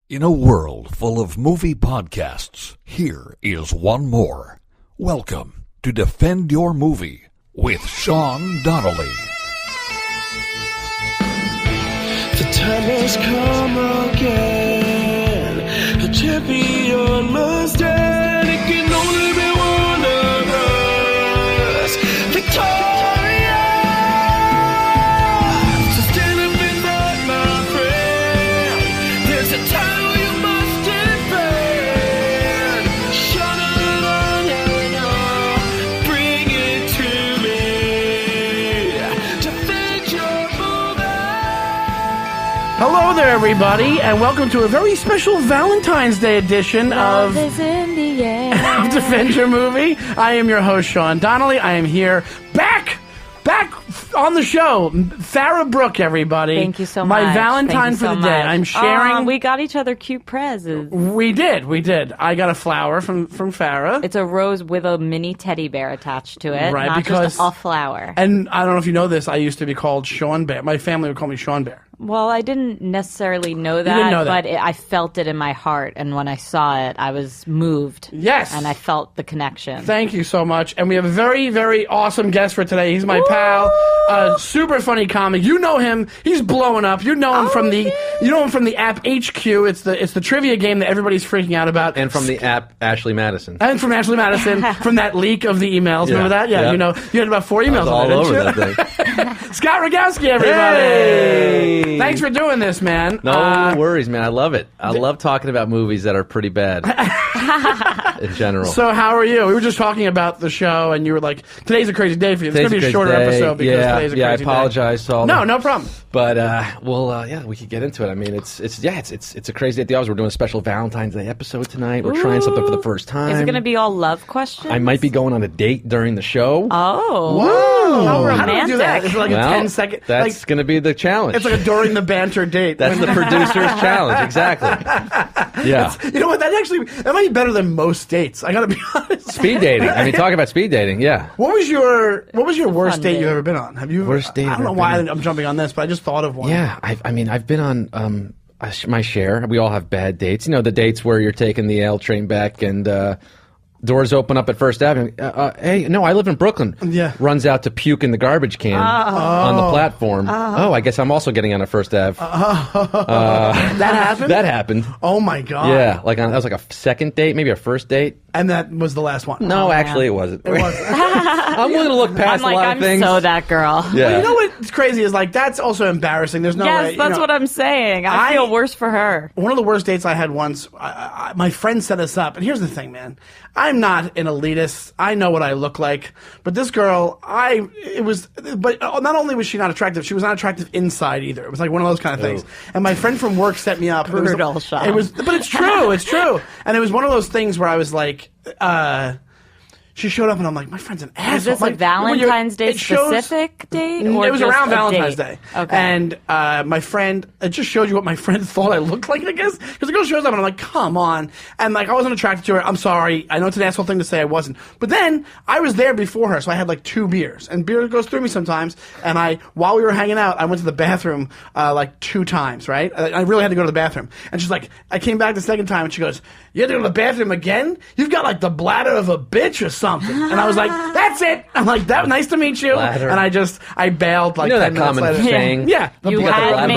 In a world full of movie podcasts, here is one more. Welcome to Defend Your Movie with Sean Donnelly. The time has come again. A champion must stand. It can only be one of us. Victoria! So stand up and fight, my friend. There's a title you must defend. Shine a light on, bring it to me. Defend your movie. Hello there, everybody, and welcome to a very special Valentine's Day edition of Defend Your Movie. I am your host, Sean Donnelly. I am here back on the show. Farrah Brooke, everybody. Thank you so My much. Valentine for the day. I'm sharing. We got each other cute presents. We did. I got a flower from Farrah. It's a rose with a mini teddy bear attached to it, Right, not because- just a flower. And I don't know if you know this, I used to be called Sean Bear. My family would call me Sean Bear. Well, I didn't necessarily know that, didn't know that. but I felt it in my heart, and when I saw it, I was moved. Yes. And I felt the connection. Thank you so much. And we have a very, very awesome guest for today. He's my pal, a super funny comic. You know him. He's blowing up. You know him from the app HQ. It's the trivia game that everybody's freaking out about. And from the app Ashley Madison. And from Ashley Madison, from that leak of the emails. Remember that? Yeah, yeah. you know, you had about 4 emails all on it, over didn't that you? thing. Scott Rogowsky, everybody. Hey! Thanks for doing this, man. No worries, man. I love it. I love talking about movies that are pretty bad in general. So how are you? We were just talking about the show, and you were like, today's a crazy day for you. It's going to be a Today's shorter crazy day. episode because today's a crazy I day. apologize to all No problem. But we could get into it. I mean, it's a crazy day at the office. We're doing a special Valentine's Day episode tonight. We're trying something for the first time. Is it going to be all love questions? I might be going on a date during the show. Oh. Whoa. How How do we do that? Is it like a 10-second? That's going to be the challenge. It's like a during the banter date. That's the producer's challenge. Exactly. Yeah. You know what? That might be better than most dates. I gotta be honest. Speed dating. I mean, talk about speed dating. Yeah. What was your worst date date. you've ever been on? Have you? Worst date I don't know I've why been I'm jumping on this, but I just thought of one. Yeah, I've been on my share. We all have bad dates. You know, the dates where you're taking the L train back and doors open up at First Avenue. Hey, no, I live in Brooklyn. Yeah. Runs out to puke in the garbage can on the platform. Oh, I guess I'm also getting on a First Ave. That happened. That happened. Oh my god. Yeah, that was like a second date, maybe a first date. And that was the last one. No, actually, it wasn't. It was. I'm willing to look past I'm a lot I'm of things. so that girl. Yeah. Well, you know what's crazy is like that's also embarrassing. There's no way. Yes, that's what I'm saying. I feel worse for her. One of the worst dates I had once, my friend set us up. And here's the thing, man. I'm not an elitist. I know what I look like. But this girl, but not only was she not attractive, she was not attractive inside either. It was like one of those kind of things. And my friend from work set me up. Brutal shot. But it's true. It's true. And it was one of those things where I was like, she showed up and I'm like, my friend's an asshole. Is this a Like, Valentine's Day it shows- specific date? Or It was just around a Valentine's date? Day. Okay. And my friend, it just showed you what my friend thought I looked like, I guess. Because the girl shows up and I'm like, come on. And like, I wasn't attracted to her. I'm sorry. I know it's an asshole thing to say I wasn't. But then I was there before her, so I had like 2 beers. And beer goes through me sometimes. And while we were hanging out, I went to the bathroom like 2 times, right? I really had to go to the bathroom. And she's like, I came back the second time and she goes, you had to go to the bathroom again? You've got like the bladder of a bitch or something. And I was like, that's it. I'm like, that nice to meet you. Bladder. And I bailed like You know 10 that minutes common later. saying? Yeah. You got the had bladder of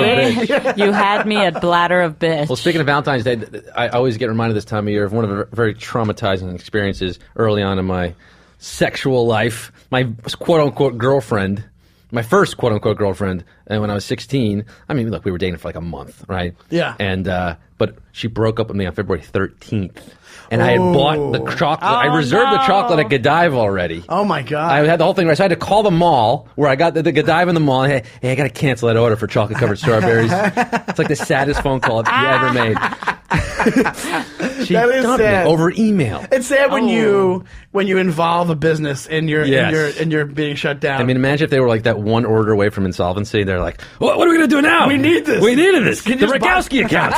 a me. You had me at bladder of bitch. Well, speaking of Valentine's Day, I always get reminded this time of year of one of the very traumatizing experiences early on in my sexual life. My quote-unquote girlfriend, my first quote-unquote girlfriend, and when I was 16, I mean, look, we were dating for like a month, right? Yeah. And but she broke up with me on February 13th. And I had bought the chocolate. I reserved the chocolate at Godiva already. Oh, my God. I had the whole thing right. So I had to call the mall where I got the Godiva in the mall. Hey, I got to cancel that order for chocolate-covered strawberries. It's like the saddest phone call you ever made. She That is dumped me sad. over email. It's sad when you involve a business in your being shut down. I mean, imagine if they were like that one order away from insolvency. They're like, what are we going to do now? We need this. We needed this. Can The you just buy- Rogowsky account.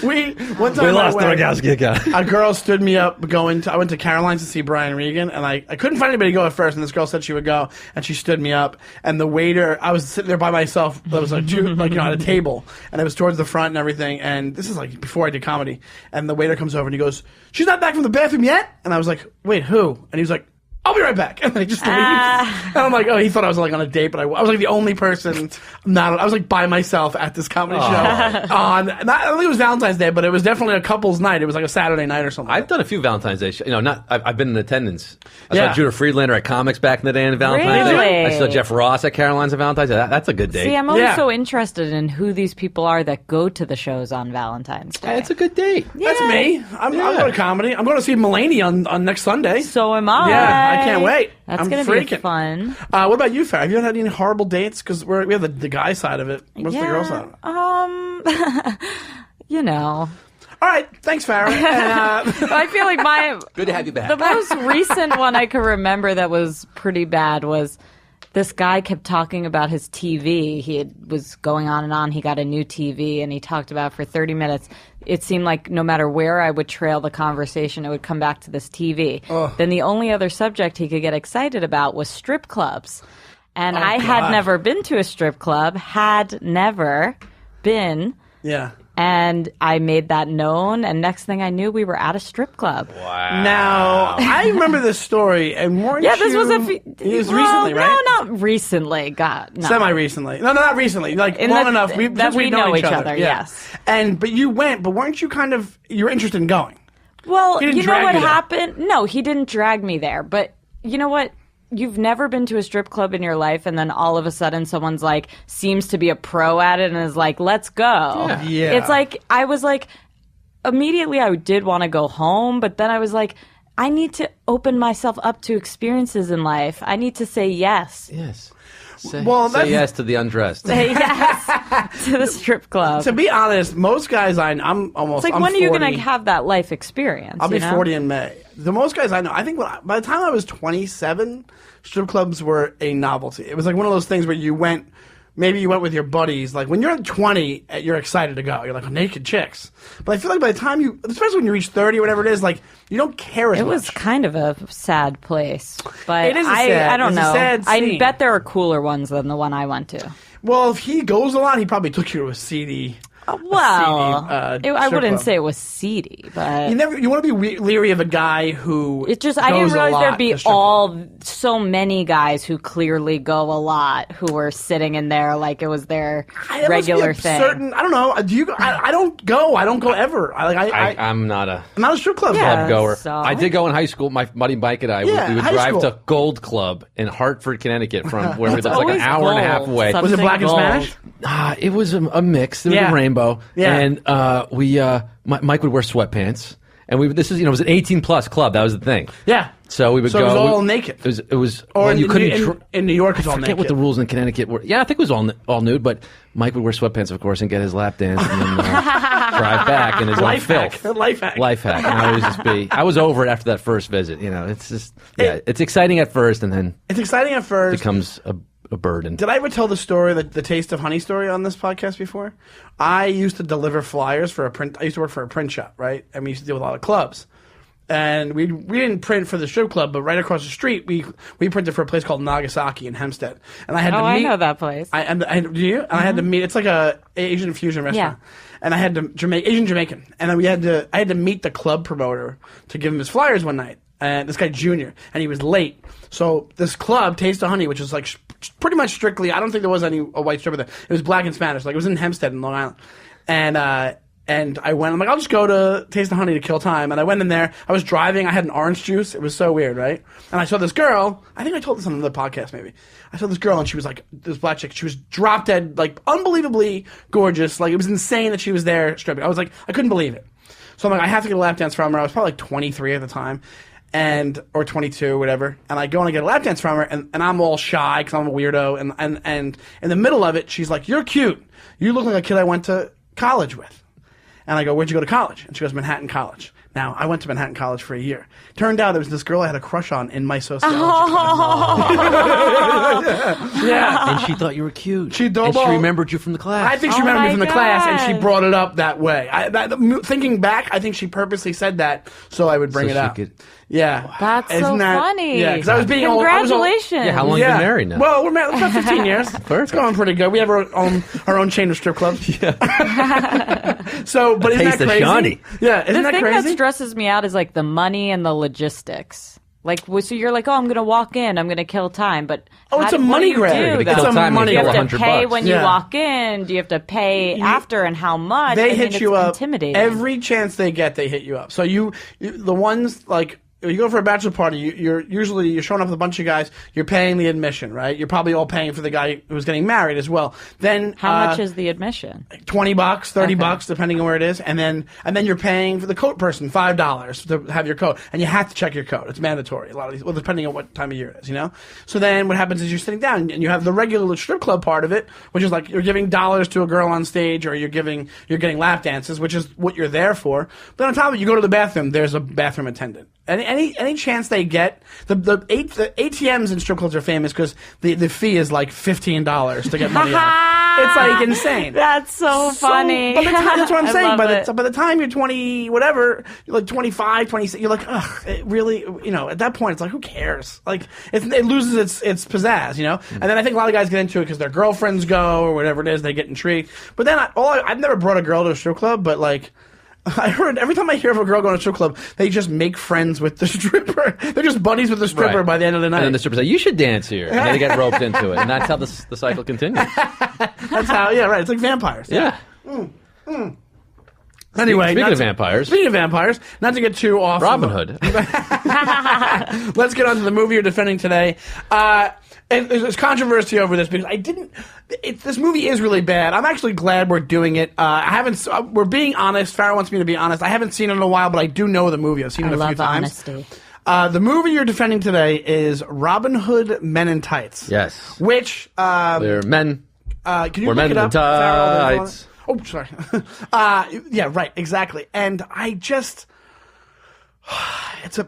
One time We lost I the went, Rogowsky account. a girl stood me up I went to Caroline's to see Brian Regan, and I couldn't find anybody to go at first, and this girl said she would go, and she stood me up, and the waiter, I was sitting there by myself, there was at a table, and it was towards the front and everything, and this is like before I did comedy, and the waiter comes over and he goes, "She's not back from the bathroom yet?" And I was like, "Wait, who?" And he was like, "I'll be right back." And then he just leaves. And I'm like, oh, he thought I was like on a date, but I was like the only person I was like by myself at this comedy show. I don't think it was Valentine's Day, but it was definitely a couple's night. It was like a Saturday night or something. I've done a few Valentine's Day shows. I've been in attendance. I Yeah. saw Judah Friedlander at Comics back in the day on Valentine's Really? Day. I saw Jeff Ross at Caroline's on Valentine's Day. That's a good date. See, I'm always Yeah. so interested in who these people are that go to the shows on Valentine's Day. It's a good date. That's me. I'm going to comedy. I'm going to see Mulaney on next Sunday. So am I. Yeah, I can't wait. That's I'm going to freaking be fun. What about you, Farrah? Have you ever had any horrible dates? Because we have the guy side of it. What's the girl side? You know. All right, thanks, Farrah. And, I feel like Good to have you back. the most recent one I can remember that was pretty bad was this guy kept talking about his TV. Was going on and on. He got a new TV, and he talked about it for 30 minutes. It seemed like no matter where I would trail the conversation, it would come back to this TV. Then the only other subject he could get excited about was strip clubs. And I had never been to a strip club, yeah. and I made that known, and next thing I knew, we were at a strip club. Wow. Now, I remember this story, and weren't Yeah, this you... was It was recently, right? No, not recently. God, no. Semi-recently. No, not recently. Like, In long the- enough. that Since we know know each each other. other, Yeah. yes. But you went, but weren't you you were interested in going? Well, He didn't you know drag what you there. happened? No, he didn't drag me there. But you know what? You've never been to a strip club in your life, and then all of a sudden someone's like, seems to be a pro at it and is like, let's go. Yeah. It's like, I was like, immediately I did want to go home, but then I was like, I need to open myself up to experiences in life. I need to say yes. Yes. Say, Well, yes to the undressed. Say yes to the strip club. To be honest, most guys I'm almost... It's like, I'm when are you 40. going to have that life experience? I'll be you know? 40 in May. The most guys I know, I think by the time I was 27, strip clubs were a novelty. It was like one of those things where maybe you went with your buddies. Like when you're 20, you're excited to go. You're like, naked chicks. But I feel like by the time especially when you reach 30 or whatever it is, like you don't care as It much. was kind of a sad place, but It is a I it's don't a know. sad I scene. bet there are cooler ones than the one I went to. Well, if he goes a lot, he probably took you to a seedy... Well, I I wouldn't say it was seedy, but You want to be leery of a guy who it just I didn't goes a realize lot there'd be to strip clubs. so many guys who clearly go a lot who were sitting in there like it was their It must be regular a thing. Certain, I don't know. Do you? I don't go. I don't go ever. I'm not a I'm not a strip club Yeah. guy. club goer. so- I did go in high school. My buddy Mike and I, Yeah, we would high drive school. to Gold Club in Hartford, Connecticut, from where we lived, like an always hour and a half gold. away. Something Was it black and gold. Spanish? It was a mix. There was Yeah. a rainbow, Yeah. and Mike would wear sweatpants, and it was an 18+ club. That was the thing. Yeah. So we would So go. it was all we- naked. It was. Or well, you couldn't. in New York, it's all I forget naked. what the rules in Connecticut were. Yeah, I think it was all nude, but Mike would wear sweatpants, of course, and get his lap dance and then drive back in his Life own hack. filth. Life hack. Life hack. And I was over it after that first visit. It's just, it's exciting at first, and then It's exciting at first. becomes a burden. Did I ever tell the story, the Taste of Honey story on this podcast before? I used to deliver flyers for I used to work for a print shop, right? And we used to deal with a lot of clubs. And we didn't print for the strip club, but right across the street, we printed for a place called Nagasaki in Hempstead. And I had to meet. I know that place. Do you? And I had to meet. It's like a Asian fusion restaurant. Yeah. And I had to Asian Jamaican, and then I had to meet the club promoter to give him his flyers one night. And this guy Junior, and he was late. So this club, Taste of Honey, which is like pretty much strictly, I don't think there was a white stripper there. It was black and Spanish, like it was in Hempstead in Long Island. And I went, I'm like, I'll just go to Taste of Honey to kill time. And I went in there. I was driving. I had an orange juice. It was so weird, right? And I saw this girl. I think I told this on another podcast, maybe. I saw this girl, and she was like, this black chick. She was drop dead, like, unbelievably gorgeous. Like, it was insane that she was there stripping. I was like, I couldn't believe it. So I'm like, I have to get a lap dance from her. I was probably like 23 at the time. Or 22, whatever. And I go and I get a lap dance from her, and I'm all shy because I'm a weirdo. And in the middle of it, she's like, "You're cute. You look like a kid I went to college with." And I go, "Where'd you go to college?" And she goes, "Manhattan College." Now, I went to Manhattan College for a year. Turned out there was this girl I had a crush on in my sociology class. Yeah. And she thought you were cute. She and she well, remembered you from the class. I think she Oh remembered me my from the class, and she God. brought it up that way. Thinking back, I think she purposely said that so I would bring So it she up. could- Yeah. That's so funny. Yeah, because I was being old. Congratulations. Yeah, how long you been married now? Well, we're married about 15 years. It's going pretty good. We have our own chain of strip clubs. Yeah. So, but isn't that Taste of crazy? Shawnee. Yeah, isn't The that thing crazy? that stresses me out is like the money and the logistics. Like, so you're like, oh, I'm going to walk in, I'm going to kill time, but Oh, it's a what money do you grab. do, You're gonna though? kill It's a time, money you You kill grab. have to 100 pay bucks. when you Yeah. walk in. Do you have to pay after, and how much? They I hit mean, you it's up intimidating. every chance they get. They hit you up. So you the ones like. You go for a bachelor party, you're showing up with a bunch of guys, you're paying the admission, right? You're probably all paying for the guy who's getting married as well. Then How much is the admission? $20, $30, depending on where it is, and then you're paying for the coat person $5 to have your coat, and you have to check your coat. It's mandatory. A lot of these, well, depending on what time of year it is, you know. So then what happens is you're sitting down, and you have the regular strip club part of it, which is like you're giving dollars to a girl on stage, or you're getting lap dances, which is what you're there for. But on top of it, you go to the bathroom. There's a bathroom attendant. Any chance they get, the ATMs in strip clubs are famous because the fee is like $15 to get money out. It's like insane. That's so funny. By the time, that's what I'm I saying. love By the time you're 20, whatever, you're like 25, 26, you're like, ugh, it really, you know, at that point, it's like, who cares? Like, it loses its pizzazz, you know? And then I think a lot of guys get into it because their girlfriends go or whatever it is, they get intrigued. But then I've never brought a girl to a strip club, but like, I heard every time I hear of a girl going to a strip club, they just make friends with the stripper. They're just buddies with the stripper Right. by the end of the night. And then the stripper said, "You should dance here," and then they get roped into it, and that's how the cycle continues. That's how, yeah, right. It's like vampires. Yeah. Anyway, Speaking not of to- vampires, Speaking of vampires, not to get too off. Robin Hood. Let's get on to the movie you're defending today. And there's controversy over this because this movie is really bad. I'm actually glad we're doing it. We're being honest. Farrah wants me to be honest. I haven't seen it in a while, but I do know the movie. I've seen it I a few love times. honesty. The movie you're defending today is Robin Hood Men in Tights. Yes. Which, They're men. can you We're look men it in up? Farrah, tights. Oh, sorry. Yeah, right, exactly. And I just, it's a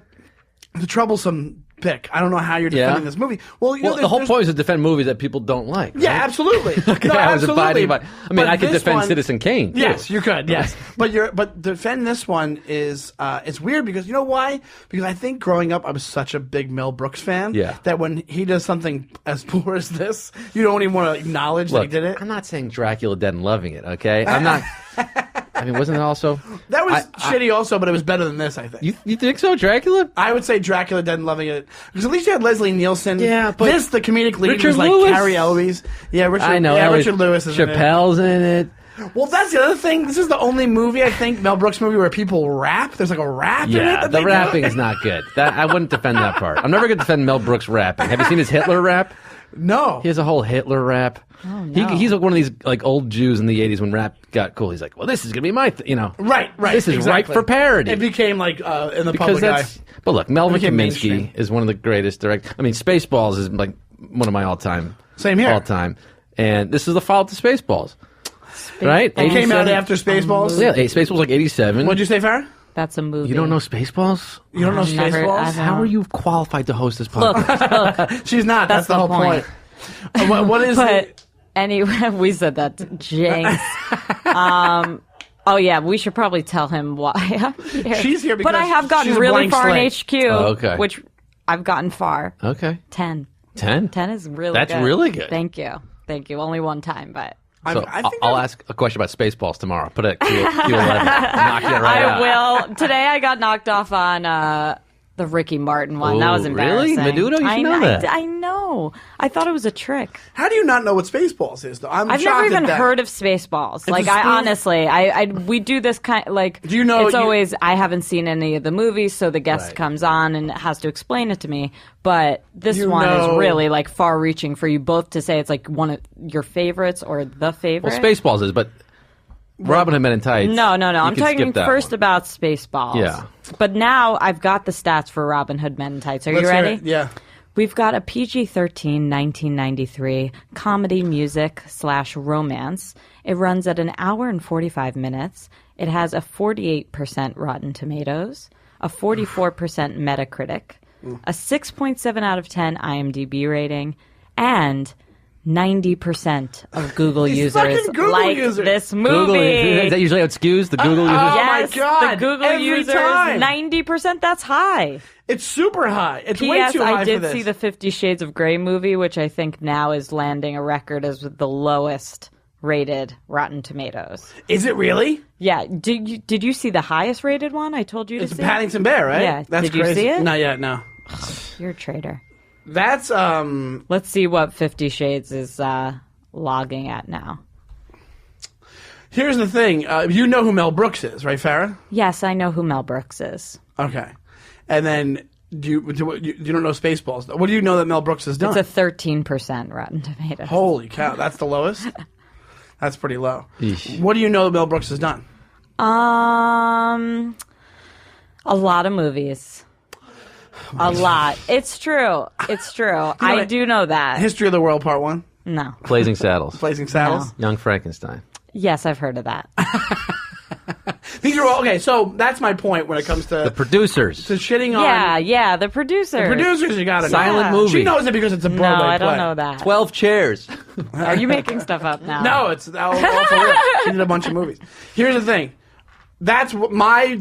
troublesome pick. I don't know how you're defending this movie. Well, you know, the whole there's- point is to defend movies that people don't like. Yeah, right? absolutely. Okay, No, I was absolutely. abiding by. I mean, But I could this defend one- Citizen Kane. Too. Yes, you could. Yes, but defend this one is it's weird because you know why? Because I think growing up I was such a big Mel Brooks fan. Yeah. That when he does something as poor as this, you don't even want to acknowledge that he Look, did it. I'm not saying Dracula Dead and loving it. Okay, I'm not. I mean, wasn't it also? That was shitty also, but it was better than this. I think. You think so, Dracula? I would say Dracula Dead and Loving It because at least you had Leslie Nielsen. Yeah, but this the comedic lead Richard was like Lewis. Carrie Elwes. Yeah, Richard. I know. Yeah, Elvis- Richard Lewis is in it. Chappelle's in it. Well, that's the other thing. This is the only movie I think Mel Brooks movie where people rap. There's like a rap in it. Yeah, that the they do. rapping is not good. That I wouldn't defend that part. I'm never going to defend Mel Brooks rapping. Have you seen his Hitler rap? No. He has a whole Hitler rap. Oh, no. He's like one of these like old Jews in the '80s when rap got cool. He's like, well, this is going to be my, Right. This is exactly. ripe for parody. It became like in the Because public eye. that's. But look, Melvin became Kaminsky mainstream. is one of the greatest directors. I mean, Spaceballs is like one of my all-time. Same here. All-time. And this is the follow-up to Spaceballs. Right? It came out 87? after Spaceballs. Yeah, Spaceballs like '87. What'd you say, Farrah? That's a movie. You don't know Spaceballs? You don't know I've never- Spaceballs? I've How are you qualified to host this podcast? She's not. That's the whole point. point. What is But it? anyway, we said that to Jinx. Oh yeah, we should probably tell him why I'm here. She's here but I because have gotten she's a really blank far slate. in HQ, Oh, okay. which I've gotten far. Okay. 10. 10? 10 is really That's good. really good. Thank you. Only one time, but So I think I'll ask a question about Spaceballs tomorrow. Put it at Q11. Knock it right out. I will. Today I got knocked off on the Ricky Martin one. That was Ooh, really? embarrassing. Menudo? You should know that. I know. I thought it was a trick. How do you not know what Spaceballs is, though? I've shocked never at even that. heard of Spaceballs. Like, a I spoof? honestly, we do this kind like. Do you know It's you- always I haven't seen any of the movies, so the guest Right. comes on and has to explain it to me. But this You one know- is really like far-reaching for you both to say it's like one of your favorites or the favorite. Well, Spaceballs is, but Robin Hood Men in Tights. No. you I'm can talking skip that first one. about Spaceballs. Yeah. But now I've got the stats for Robin Hood Men in Tights. Are Let's you hear ready? it. Yeah. We've got a PG-13 1993 comedy music / romance. It runs at an hour and 45 minutes. It has a 48% Rotten Tomatoes, a 44% Metacritic, a 6.7 out of 10 IMDb rating, and 90% of Google users fucking Google like users. this Google, movie. is that usually how it skews? The Google users? Oh my Yes, God, the Google every users, time. 90%, that's high. It's super high. It's way P.S. too high I for did this. see the 50 Shades of Grey movie, which I think now is landing a record as the lowest rated Rotten Tomatoes. Is it really? Yeah. Did you see the highest rated one? I told you to It's see. Paddington Bear, right? Yeah. That's Did you crazy. see it? Not yet, no. You're a traitor. That's Let's see what 50 Shades is logging at now. Here's the thing. You know who Mel Brooks is, right, Farrah? Yes, I know who Mel Brooks is. Okay. And then you don't know Spaceballs, though. What do you know that Mel Brooks has done? It's a 13% Rotten Tomatoes. Holy cow, that's the lowest? That's pretty low. Yeesh. What do you know that Mel Brooks has done? A lot of movies. A lot. It's true. It's true. I do know that. History of the World Part 1? No. Blazing Saddles. Blazing Saddles? Young Frankenstein. Yes, I've heard of that. These are all, okay, so that's my point when it comes to The producers. shitting on Yeah, the producer. producers. You gotta know. Silent movie. She knows it because it's a No, Broadway I don't play. know that. 12 chairs. Are you making stuff up now? No, it's all for real. She did a bunch of movies. Here's the thing. That's what my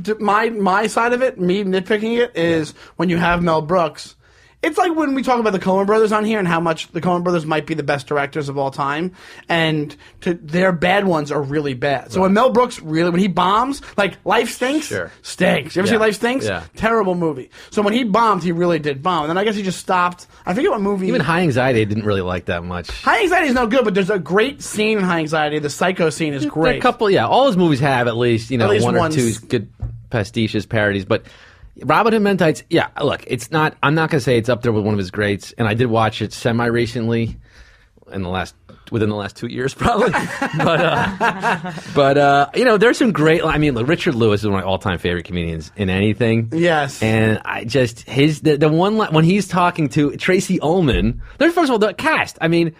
side of it, me nitpicking it, is when you have Mel Brooks. It's like when we talk about the Coen brothers on here and how much the Coen brothers might be the best directors of all time, and their bad ones are really bad. So when Mel Brooks when he bombs, like Life Stinks, Sure. stinks. You ever Yeah. see Life Stinks? Yeah. Terrible movie. So when he bombed, he really did bomb. And then I guess he just stopped. I forget what movie. Even High Anxiety I didn't really like that much. High Anxiety is no good, but there's a great scene in High Anxiety. The Psycho scene is There are great. a couple, all his movies have at least, At least one or once. two good pastiches, parodies. But Robin Hood Men Tights, look, it's not. I'm not going to say it's up there with one of his greats. And I did watch it semi recently, within the last 2 years, probably. but there's some great. I mean, look, Richard Lewis is one of my all time favorite comedians in anything. Yes. And I just the one when he's talking to Tracy Ullman. There's first of all the cast. I mean,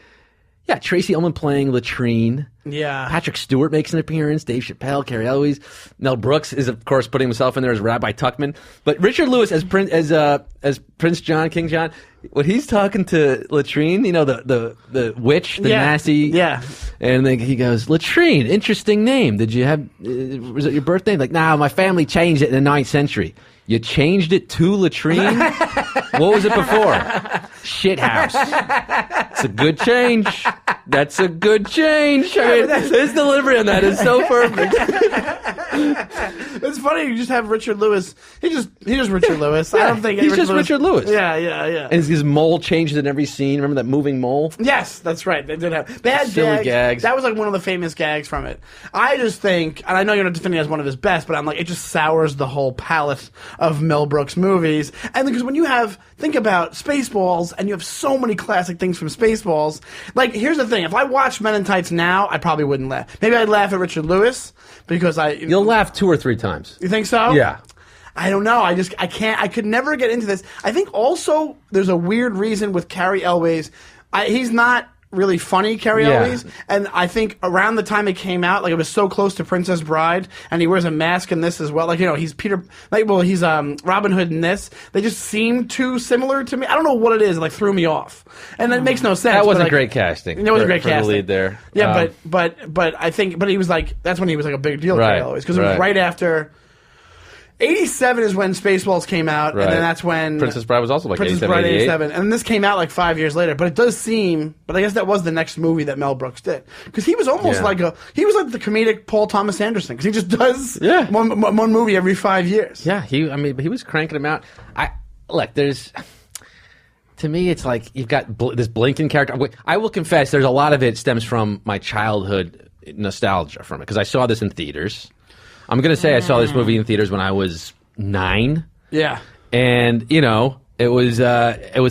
Tracy Ullman playing Latrine. Yeah. Patrick Stewart makes an appearance. Dave Chappelle, Carrie Elwes, Mel Brooks is of course putting himself in there as Rabbi Tuckman. But Richard Lewis as Prince John, King John, when he's talking to Latrine, the witch, the nasty, Yeah. and then he goes, Latrine, interesting name. Did you have? Was it your birthday? Like, nah, my family changed it in the 9th century. You changed it to Latrine? What was it before? Shithouse. It's a good change. That's a good change. I mean, his delivery on that is so perfect. It's funny. You just have Richard Lewis. He's just Richard Lewis. I don't think he's just Richard Lewis. Yeah. And his mole changes in every scene. Remember that moving mole? Yes, that's right. They did have. They had Silly gags. That was like one of the famous gags from it. I just think, and I know you're not defending it as one of his best, but I'm like, it just sours the whole palette of Mel Brooks movies. And because when you think about Spaceballs, and you have so many classic things from Spaceballs. Like, here's the thing: if I watched Men in Tights now, I probably wouldn't laugh. Maybe I'd laugh at Richard Lewis because You'll laugh 2 or 3 times. You think so? Yeah. I don't know. I can't. I could never get into this. I think also there's a weird reason with Carrie Elwes. He's not really funny, Carrie Elwes, and I think around the time it came out, like it was so close to Princess Bride, and he wears a mask in this as well. Like, he's he's Robin Hood in this. They just seem too similar to me. I don't know what it is. It like threw me off, and it makes no sense. That wasn't but, like, great casting. It wasn't great for casting. the lead there. Yeah, but I think he was like, that's when he was like a big deal, Carrie Elwes, because it was right after. 87 is when Spaceballs came out, and then that's when Princess Bride was also like Princess 87, Bride 88. 87, and this came out like 5 years later. But it does seem, but I guess that was the next movie that Mel Brooks did, because he was almost like the comedic Paul Thomas Anderson, because he just does one movie every 5 years. Yeah, he was cranking them out. To me, it's like you've got this Blinken character. I will confess, there's a lot of it stems from my childhood nostalgia from it, because I saw this in theaters. I'm going to say I saw this movie in theaters when I was 9. Yeah. And, it was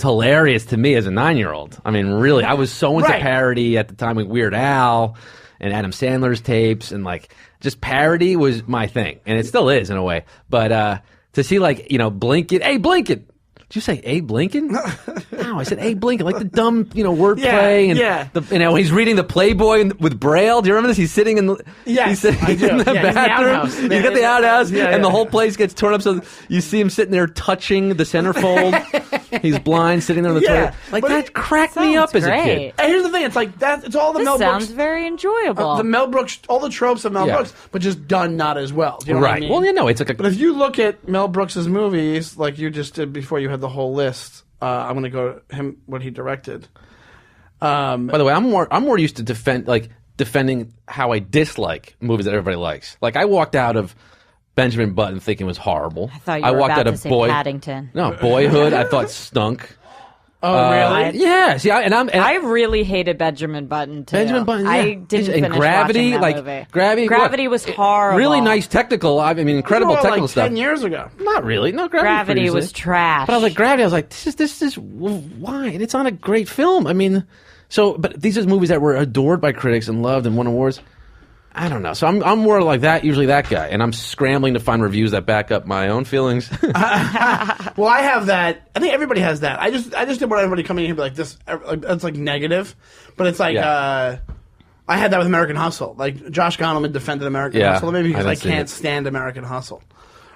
hilarious to me as a 9-year-old. I mean, really, I was so into parody at the time with Weird Al and Adam Sandler's tapes, and like just parody was my thing, and it still is in a way. But to see Blinken, hey Blinken, Did you say Abe Lincoln? No, I said Abe Lincoln, like the dumb, wordplay. And he's reading the Playboy with Braille. Do you remember this? He's sitting in the, he's sitting in the bathroom. He's got the outhouse, and the whole place gets torn up. So you see him sitting there touching the centerfold. He's blind, sitting there on the toilet. Like, that cracked me up as a kid. And here's the thing: it's like that. It's all the Mel Brooks. Sounds very enjoyable. The Mel Brooks, all the tropes of Mel Brooks, but just done not as well. Do you know what I mean? Well, it's like But if you look at Mel Brooks's movies, like you just did before, you had the whole list. I'm going to go him what he directed. By the way, I'm more used to defending how I dislike movies that everybody likes. Like, I walked out of Benjamin Button thinking it was horrible. I thought you were walked about out to of say Paddington. No, Boyhood. I thought stunk. Oh, really? Yeah. See, I really hated Benjamin Button too. Benjamin Button. Yeah. I didn't finish Gravity, watching that movie. Gravity was horrible. Really nice technical. I mean, incredible technical like stuff. 10 years ago. Not really. No, Gravity was trash. But I was like, Gravity. I was like, this is why? And it's on a great film. I mean, but these are movies that were adored by critics and loved and won awards. I don't know. So I'm more like that, usually that guy, and I'm scrambling to find reviews that back up my own feelings. Well, I have that. I think everybody has that. I just didn't want everybody coming in here be like this. It's like negative, but it's like I had that with American Hustle. Like Josh Gondelman defended American Hustle, maybe because I can't stand American Hustle.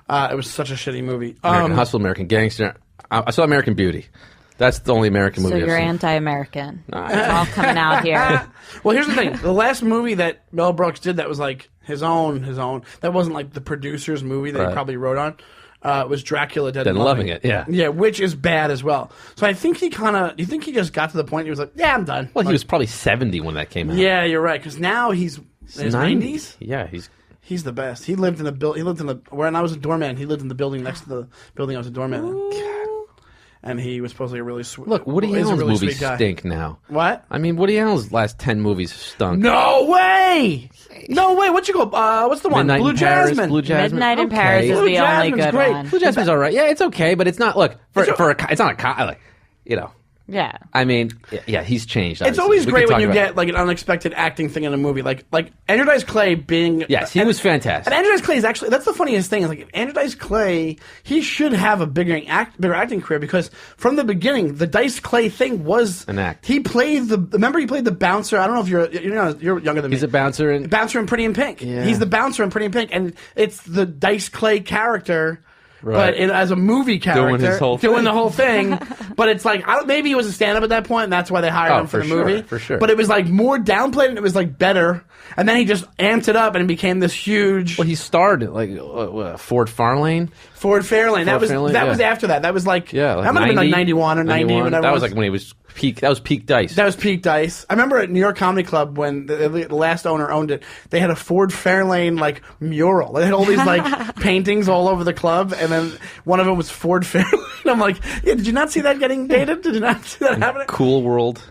It was such a shitty movie. American Hustle, American Gangster. I saw American Beauty. That's the only American movie. So you're anti-American. It's all coming out here. Well, here's the thing. The last movie that Mel Brooks did that was like his own, that wasn't like the producer's movie that he probably wrote on, was Dracula Dead and Loving It. Yeah. Yeah, which is bad as well. So I think do you think he just got to the point he was like, yeah, I'm done. Well, he was probably 70 when that came out. Yeah, you're right. Because now he's in his 90s. Yeah, He's the best. He lived in when I was a doorman, he lived in the building next to the building I was a doorman in. And he was supposedly a really sweet. Look, Woody Allen's movies stink now. What? I mean, Woody Allen's last 10 movies stunk. No way! No way! What's the one? Midnight Blue in Paris, Jasmine. Blue Jasmine. Midnight in Paris is Blue the only Jasmine's good great. one. Blue Jasmine's all right. Yeah, it's okay, but it's not. Look, it's not a Yeah. I mean, yeah, he's changed. It's always great when you get like an unexpected acting thing in a movie, like Andrew Dice Clay being. Yes, he was fantastic. And Andrew Dice Clay is actually, that's the funniest thing. Is like Andrew Dice Clay, he should have a bigger acting career because from the beginning, the Dice Clay thing was an act. He played remember he played the bouncer. I don't know if you're younger than me. He's a bouncer in Pretty in Pink. Yeah. He's the bouncer in Pretty in Pink, and it's the Dice Clay character. Right. But as a movie character, doing the whole thing. But it's like, maybe he was a stand-up at that point, and that's why they hired him for the movie. For sure. But it was like more downplayed, and it was like better. And then he just amped it up, and it became this huge. Well, he starred like Ford Fairlane. Ford Fairlane. That was after that. That was like that might have been like 91 or 90. Whatever. That was like when he was peak. That was peak Dice. That was peak Dice. I remember at New York Comedy Club when the last owner owned it. They had a Ford Fairlane like mural. They had all these like paintings all over the club, and then one of them was Ford Fairlane. I'm like, yeah, did you not see that getting dated? Did you not see that happening? Cool World.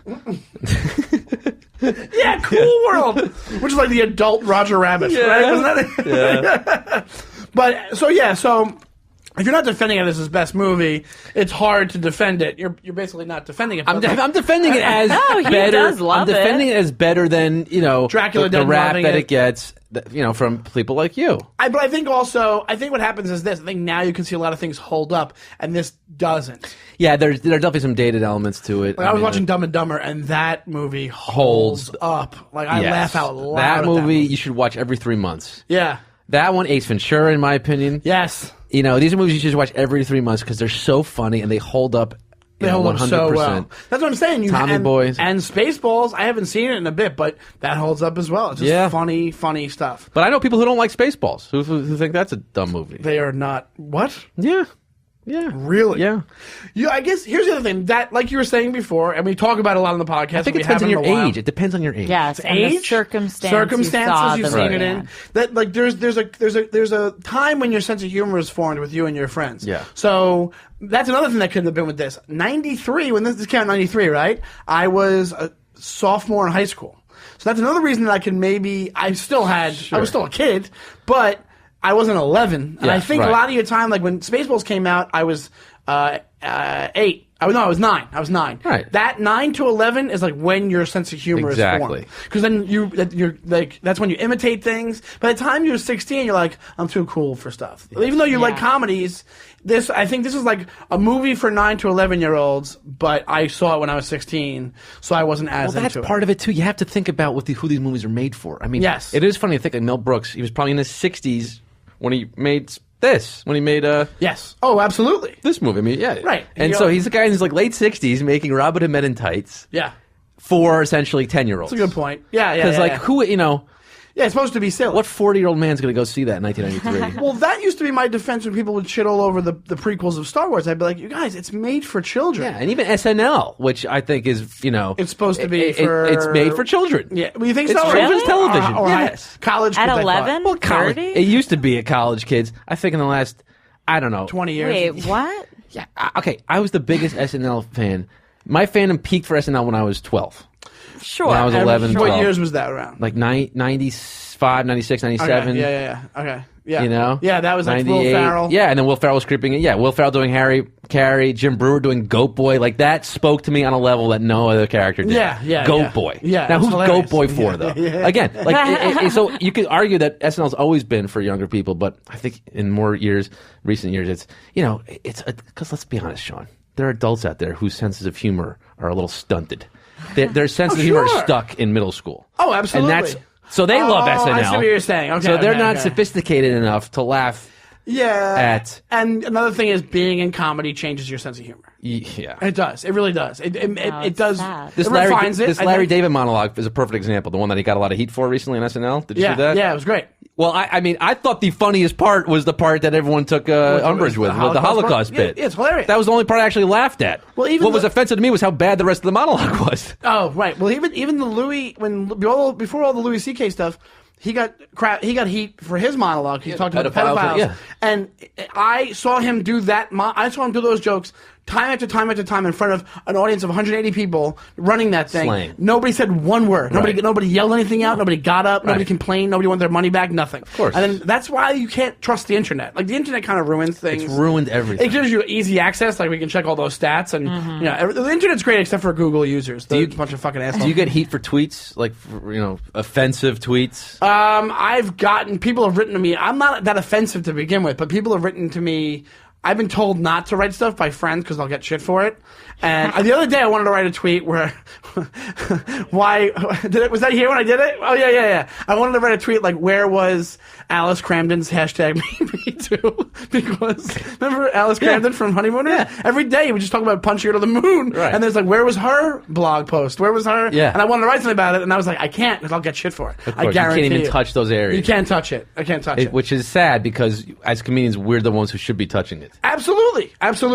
Yeah, Cool World, which is like the adult Roger Rabbit, right? Wasn't that it? Yeah. But so if you're not defending it as his best movie, it's hard to defend it. You're basically not defending it. I'm defending it as he better. does love I'm defending it as better than Dracula the rap that it it gets. From people like you. But I think what happens is this. I think now you can see a lot of things hold up, and this doesn't. Yeah, there are definitely some dated elements to it. Like I was watching Dumb and Dumber, and that movie holds up. Like I laugh out loud. That movie you should watch every 3 months. Yeah. That one, Ace Ventura, in my opinion. Yes. These are movies you should watch every 3 months because they're so funny and they hold up. They hold up so well. That's what I'm saying. Tommy Boys. And Spaceballs, I haven't seen it in a bit, but that holds up as well. It's just funny stuff. But I know people who don't like Spaceballs, who think that's a dumb movie. They are not. What? Yeah. Yeah. Really? Yeah. I guess here's the other thing. That, like you were saying before, and we talk about it a lot on the podcast. I think it depends on your age. It depends on your age. Yes, and age, the circumstances you've seen it in. That like there's a time when your sense of humor is formed with you and your friends. Yeah. So that's another thing that could have been with this. 93, when this came out in 93, right? I was a sophomore in high school. So that's another reason that I was still a kid, but I wasn't 11. And I think a lot of your time, like when Spaceballs came out, I was 8. I I was 9. I was 9. Right. That 9 to 11 is like when your sense of humor Exactly. is formed. Because then you're like, that's when you imitate things. By the time you're 16, you're like, I'm too cool for stuff. Even though you like comedies, I think this is like a movie for 9 to 11-year-olds, but I saw it when I was 16, so I wasn't as Well, that's into it. part of it too. You have to think about who these movies are made for. I mean, Yes. it is funny to think like Mel Brooks. He was probably in his 60s when he made this. When he made Yes. Oh, absolutely. this movie. I mean, yeah, Right. And so he's a guy in his like late 60s making Robin Hood Men in Tights Yeah. for essentially 10-year-olds. That's a good point. Yeah, Because who Yeah, it's supposed to be silly. what 40-year-old man's going to go see that in 1993? Well, that used to be my defense when people would shit all over the prequels of Star Wars. I'd be like, you guys, it's made for children. Yeah, and even SNL, which I think is It's supposed to be it's made for children. Yeah, well, you think It's so? children's television. Or Yes. college At kids, I thought. 11? Well, college. 30? It used to be at college kids. I think in the last, I don't know, 20 years. Wait, what? Yeah. Okay. I was the biggest SNL fan. My fandom peaked for SNL when I was 12. Sure. When I was And 11, What 12. years was that around? Like 95, 96, 97. Okay. Yeah. Okay. Yeah. You know? Yeah, that was like Will 98. Ferrell. Yeah, and then Will Ferrell was creeping in. Yeah, Will Ferrell doing Harry Carey, Jim Brewer doing Goat Boy. Like, that spoke to me on a level that no other character did. Yeah. Goat Boy. Yeah, Now, it's who's hilarious. Goat Boy for, though? Yeah. Again, like, so you could argue that SNL's always been for younger people, but I think in recent years, it's, because let's be honest, Sean, there are adults out there whose senses of humor are a little stunted. Their sense of humor is sure. stuck in middle school. Oh, absolutely. And so they love SNL. I see what you're saying. Okay. So they're okay, not okay. sophisticated enough to laugh Yeah. at. And another thing is being in comedy changes your sense of humor. Yeah. It does. It really does. It it's does. sad. It refines it. This I Larry think. David monologue is a perfect example. The one that he got a lot of heat for recently on SNL. Did you see that? Yeah, it was great. Well, I mean, I thought the funniest part was the part that everyone took umbrage with the Holocaust part? bit. Yeah, it's hilarious. That was the only part I actually laughed at. Well, even what was the- offensive to me was how bad the rest of the monologue was. Oh, right. Well, even the Louis before all the Louis C.K. stuff, he got heat for his monologue. He talked about pedophiles, pedophiles, yeah. and I saw him do that. I saw him do those jokes time after time after time in front of an audience of 180 people running that thing. Slang. Nobody said one word. Right. Nobody yelled anything out. Nobody got up. Nobody Right. complained. Nobody wanted their money back. Nothing. Of course. And then that's why you can't trust the internet. Like the internet kind of ruins things. It's ruined everything. It gives you easy access. Like we can check all those stats, and the internet's great except for Google users. They're a bunch of fucking assholes. Do you get heat for tweets, like offensive tweets? I've gotten people have written to me. I'm not that offensive to begin with, but people have written to me. I've been told not to write stuff by friends because I'll get shit for it. And the other day I wanted to write a tweet where, was that here when I did it? Oh yeah. I wanted to write a tweet like, where was Alice Cramden's hashtag me too? Because remember Alice Cramden from Honeymooners? Yeah. Every day we just talk about punching her to the moon. Right. And there's like, where was her blog post? Where was her? Yeah. And I wanted to write something about it, and I was like, I can't because I'll get shit for it. Of I course, you guarantee can't even touch those areas. You can't touch it. I can't touch it. Which is sad because as comedians, we're the ones who should be touching it. Absolutely.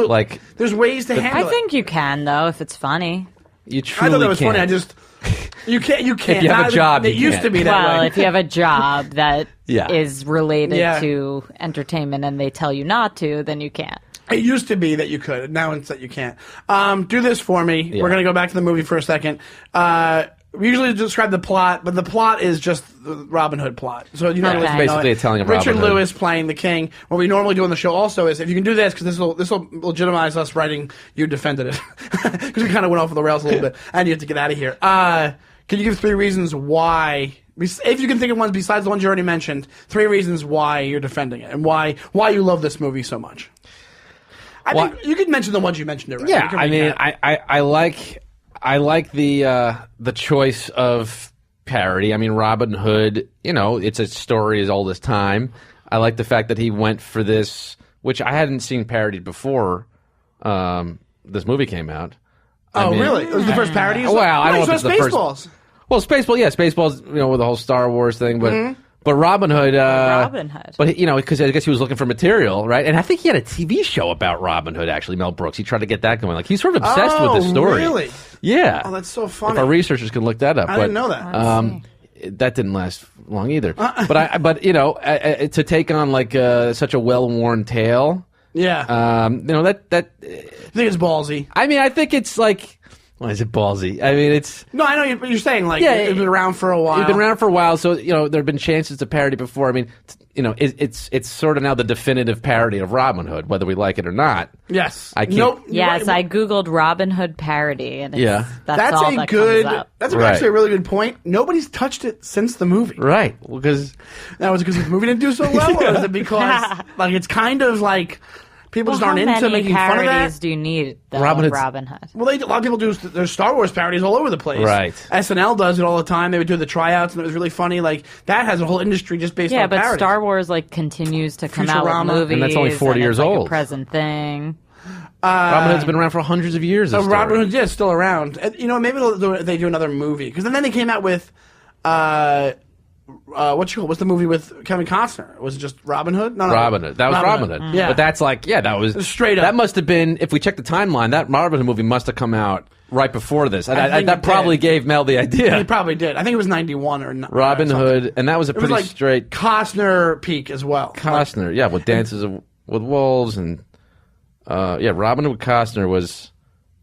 Like, there's ways to handle I think you can, though, if it's funny. You I truly thought that was can't. funny. You can't. If you have a job, It you used can't. to be that Well, way. if you have a job that is Yeah. related Yeah. to entertainment and they tell you not to, then you can't. It used to be that you could. Now it's that you can't. Do this for me. Yeah. We're going to go back to the movie for a second. We usually describe the plot, but the plot is just the Robin Hood plot. So you don't Yeah, really it's know basically it. a telling of Richard Robin Hood. Lewis playing the king. What we normally do on the show also is, if you can do this, because this will legitimize us writing you defended it. Because we kind of went off the rails a little bit, and you have to get out of here. Can you give 3 reasons why, if you can think of ones besides the ones you already mentioned, 3 reasons why you're defending it and why you love this movie so much? I think you could mention the ones you mentioned already. Yeah, You can I mean, recap. I like the choice of parody. I mean, Robin Hood, it's a story as old as time. I like the fact that he went for this, which I hadn't seen parodied before this movie came out. Oh, really? It was the first parody? Well, I don't know if saw it's the first- Spaceballs. Well, Spaceballs, with the whole Star Wars thing, but but Robin Hood, Robin Hood. but because I guess he was looking for material, right? And I think he had a TV show about Robin Hood. Actually, Mel Brooks, he tried to get that going. Like he's sort of obsessed with the story. Really? Yeah. Oh, that's so funny. If our researchers can look that up, I didn't know that. That didn't last long either. But to take on like such a well-worn tale, Yeah. that I think it's ballsy. I mean, I think it's like Why is it ballsy? I mean, it's... No, I know what you're saying. Like, Yeah, it's been around for a while. It's been around for a while, so there have been chances to parody before. I mean, it's sort of now the definitive parody of Robin Hood, whether we like it or not. Yes. I can't. Nope. Yes, I googled Robin Hood parody, and that's all that comes up. That's Right. actually a really good point. Nobody's touched it since the movie. Right, because Now, is it because the movie didn't do so well, or is it because like it's kind of like people just aren't into making fun of parodies that? do you need? Though, Robin of Hood's- Robin Hood. Well, a lot of people do. There's Star Wars parodies all over the place. Right. SNL does it all the time. They would do the tryouts, and it was really funny. Like that has a whole industry just based Yeah, on but parodies. Star Wars continues to come out Futurama. with movies, And that's only 40 and years it's like old. a present thing. Robin Hood's been around for hundreds of years. this Robin story. Hood, yeah, is still around. And, maybe they do another movie because then they came out with. What's the movie with Kevin Costner? Was it just Robin Hood? No, Robin Hood. That was Robin Hood. Yeah. But that's that was... Straight up. That must have been, if we check the timeline, that Robin Hood movie must have come out right before this. And I think that it probably did. gave Mel the He idea. probably did. I think it was 91 or not. Robin Hood, and that was a It was pretty like straight... Costner peak as well. Costner, yeah, with Dances with Wolves, and Robin Hood with Costner was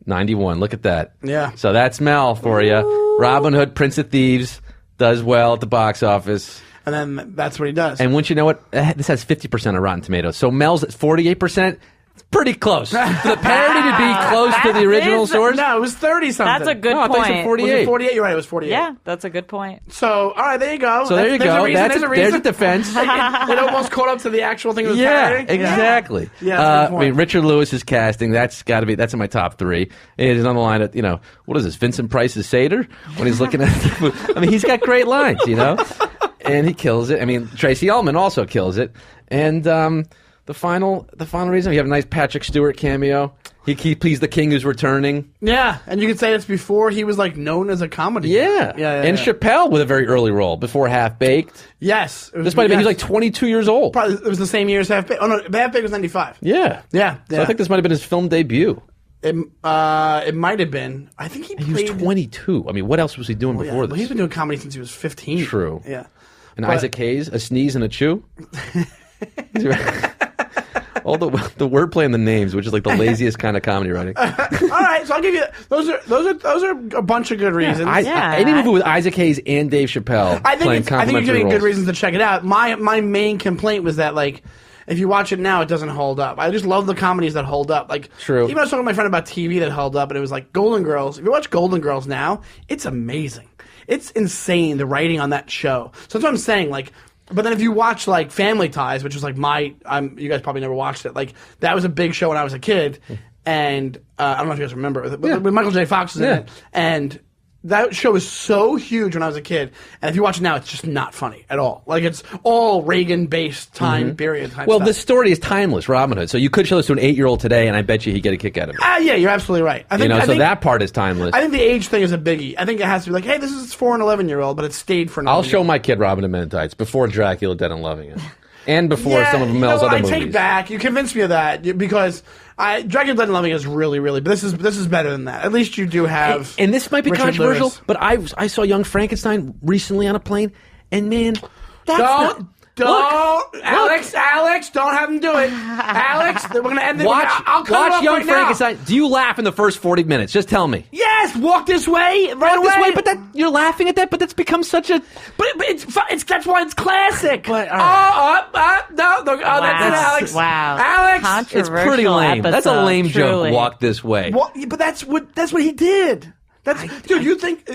91. Look at that. Yeah. So that's Mel for you. Robin Hood, Prince of Thieves, does well at the box office. And then that's what he does. And once you know what, this has 50% of Rotten Tomatoes. So Mel's at 48%. It's pretty close. For the parody to be close to the original source. No, it was 30 something. That's a good No, I thought you said point. 40. Was it 48? You're right. It was 48. Yeah, that's a good point. So, all right, there you go. So there you There's go. A reason, there's a reason. There's a defense. It almost caught up to the actual thing it was Yeah, parodying. exactly. Yeah, that's a good I mean, point. Richard Lewis's casting, that's in my top 3. It is on the line of, what is this, Vincent Price's Seder? When he's looking at I mean, he's got great lines, and he kills it. I mean, Tracy Ullman also kills it. And the final reason, we have a nice Patrick Stewart cameo. He's the king who's returning. Yeah, and you could say it's before he was known as a comedy. Yeah. And yeah. Chappelle with a very early role before Half Baked. Yes. This might have been, he was 22 years old. Probably, it was the same year as Half Baked. Oh, no, Half Baked was 95. Yeah. Yeah. So I think this might have been his film debut. It might have been. I think he He was played... 22. I mean, what else was he doing before Well, this? he's been doing comedy since he was 15. True. Yeah. And But- Isaac Hayes, a sneeze and a chew. All the wordplay and the names, which is the laziest kind of comedy writing. All right, so I'll give you those are a bunch of good reasons. Any movie with Isaac Hayes and Dave Chappelle I playing think you're complementary giving roles. good reasons to check it out. My main complaint was that if you watch it now, it doesn't hold up. I just love the comedies that hold up. True. Even I was talking to my friend about TV that held up, and it was Golden Girls. If you watch Golden Girls now, it's amazing. It's insane, the writing on that show. So that's what I'm saying. But then if you watch Family Ties, which was you guys probably never watched it. That was a big show when I was a kid, and I don't know if you guys remember, but with Michael J. Fox was in it, and that show was so huge when I was a kid, and if you watch it now, it's just not funny at all. It's all Reagan-based time period type Well, stuff. this story is timeless, Robin Hood. So you could show this to an 8-year-old today, and I bet you he'd get a kick out of it. Yeah, you're absolutely right. I think that part is timeless. I think the age thing is a biggie. I think it has to be hey, this is for an 11-year-old, but it stayed for an I'll 11-year-old. show my kid Robin in Men in Tights before Dracula Dead and Loving It. And before some of Mel's other movies. I take back. You convinced me of that because Dracula Dead and Loving It is really, really. But this is better than that. At least you do have. And this might be Richard controversial, Lewis. but I saw Young Frankenstein recently on a plane, and man, that's Alex, don't have him do it. Alex, we're gonna end it. Watch I'll cut it off Young right now. Frankenstein. Do you laugh in the first 40 minutes? Just tell me. Yes, walk this way right away. This way, but you're laughing at that, but that's become such a. But it's that's why it's classic. But, no, that's it, Alex. Wow. Alex. It's pretty lame. That's a lame truly. joke. Walk this way. Well, but that's what he did. Dude, you think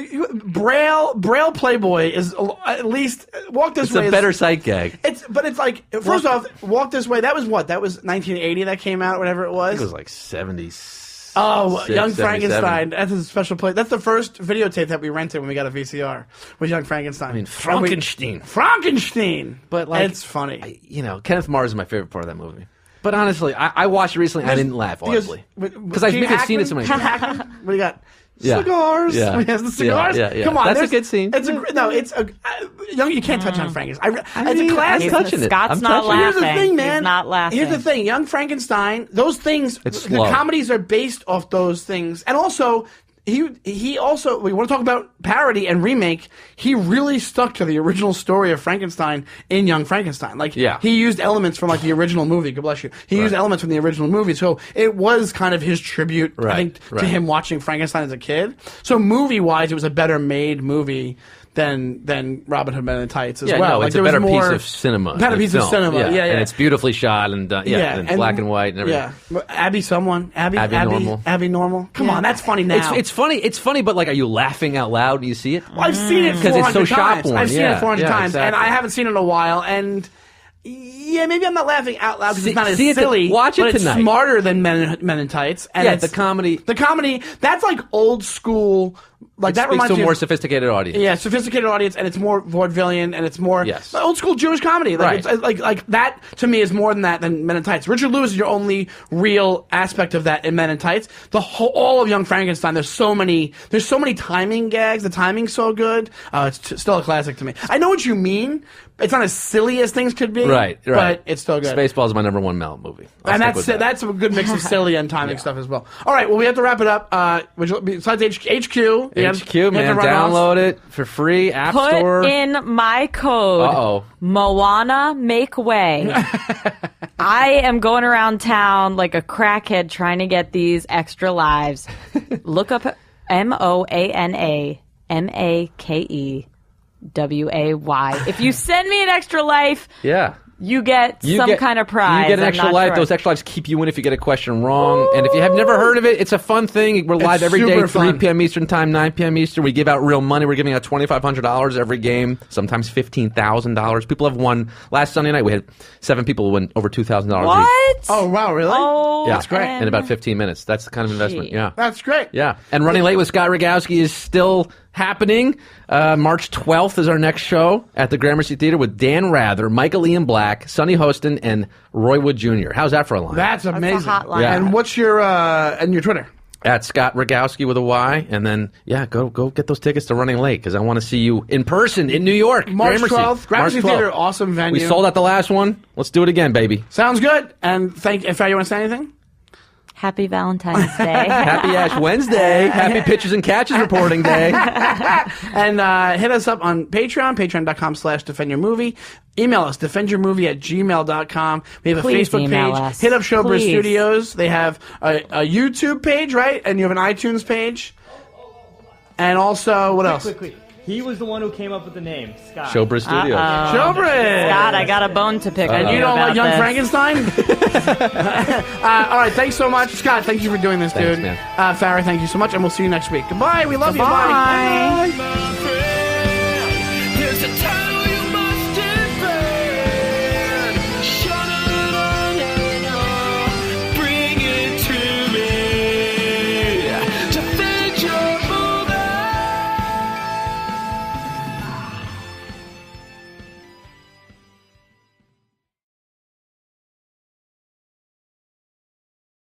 Braille Playboy is at least Walk This It's Way? a better sight gag. But it's first off, Walk This Way. That was what? That was 1980 that came out, whatever it was. It was 70s. Oh, Young 77. Frankenstein. That's a special place. That's the first videotape that we rented when we got a VCR. Was Young Frankenstein? I mean, Frankenstein. But it's funny. Kenneth Mars is my favorite part of that movie. But honestly, I watched it recently. I didn't laugh honestly because I've maybe seen it so many times. What do you got? Yeah. Cigars. Yeah. He has the cigars. Yeah. Come on, That's a good scene. It's Young. You can't touch Young Frankenstein. It's a classic. touching it. Scott's I'm not touching it. Here's laughing. the thing, man. He's not laughing. Here's the thing. Young Frankenstein. Those things. It's The slow. comedies are based off those things, and also he also, we want to talk about parody and remake. He really stuck to the original story of Frankenstein in Young Frankenstein. Like, he used elements from like the original movie. God bless you. He used elements from the original movie, so it was kind of his tribute, I think, to him watching Frankenstein as a kid. So movie wise, it was a better made movie than Robin Hood Men in Tights as well. No, like, it's a better piece of cinema. Better piece of cinema, yeah. And it's beautifully shot and and black and white and everything. Yeah, Abby Normal. Come on, that's funny now. It's funny. It's funny, but like, are you laughing out loud when you see it? Well, I've seen it 'Cause it's so 400 times. shop-worn. I've seen it 400 times, exactly. and I haven't seen it in a while. And yeah, maybe I'm not laughing out loud because it's not as see it silly. watch it but tonight. It's smarter than Men in Tights. And Yeah, it's, the comedy. The comedy, that's like old school. Like, that Speaks reminds to a me more of, sophisticated audience. yeah, sophisticated audience, and it's more vaudevillian, and it's more old school Jewish comedy. Like, Right. it's, like that to me is more than that than Men in Tights. Richard Lewis is your only real aspect of that in Men in Tights. All of Young Frankenstein. There's so many timing gags. The timing's so good. It's still a classic to me. I know what you mean. It's not as silly as things could be. Right. But it's still good. Spaceballs is my #1 Mel movie. And that's a good mix of silly and timing stuff as well. All right, well, we have to wrap it up. Besides HQ, Man, download it for free. App Put Store. in my code. Moana Make Way. I am going around town like a crackhead trying to get these extra lives. Look up MoanaMakeWay. If you send me an extra life, you get some kind of prize. You get an I'm extra not life. sure. Those extra lives keep you in if you get a question wrong. And if you have never heard of it, it's a fun thing. We're live every day, super 3 fun. p.m. Eastern Time, 9 p.m. Eastern. We give out real money. We're giving out $2,500 every game, sometimes $15,000. People have won. Last Sunday night, we had 7 people who win over $2,000 each. What? Oh, wow, really? Oh, Yeah, that's great. in about 15 minutes. That's the kind of investment. Gee. Yeah. That's great. Yeah. And Running Late with Scott Rogowsky is still happening. March 12th is our next show at the Gramercy Theater with Dan Rather, Michael Ian Black, Sonny Hostin, and Roy Wood Jr. How's that for a line? That's amazing. hotline. Yeah. And what's your Twitter? At Scott Rogowsky with a Y. And then, go get those tickets to Running Late because I want to see you in person in New York. March Gramercy. 12th. Gramercy Theater, awesome venue. We sold out the last one. Let's do it again, baby. Sounds good. And if you want to say anything? Happy Valentine's Day. Happy Ash Wednesday. Happy Pitches and Catches reporting day. And hit us up on Patreon, patreon.com/defendyourmovie. Email us, defendyourmovie@gmail.com. We have a Please Facebook email page. us. Hit up Showbiz Please. Studios. They have a YouTube page, right? And you have an iTunes page. And also, what else? Quick. He was the one who came up with the name, Scott. Showbiz Studios. Showbiz! God, I got a bone to pick. And with you don't about like Young this. Frankenstein? All right, thanks so much. Scott, thank you for doing this, Thanks, dude. man. Farrah, thank you so much, and we'll see you next week. Goodbye. We love you. Bye. Bye.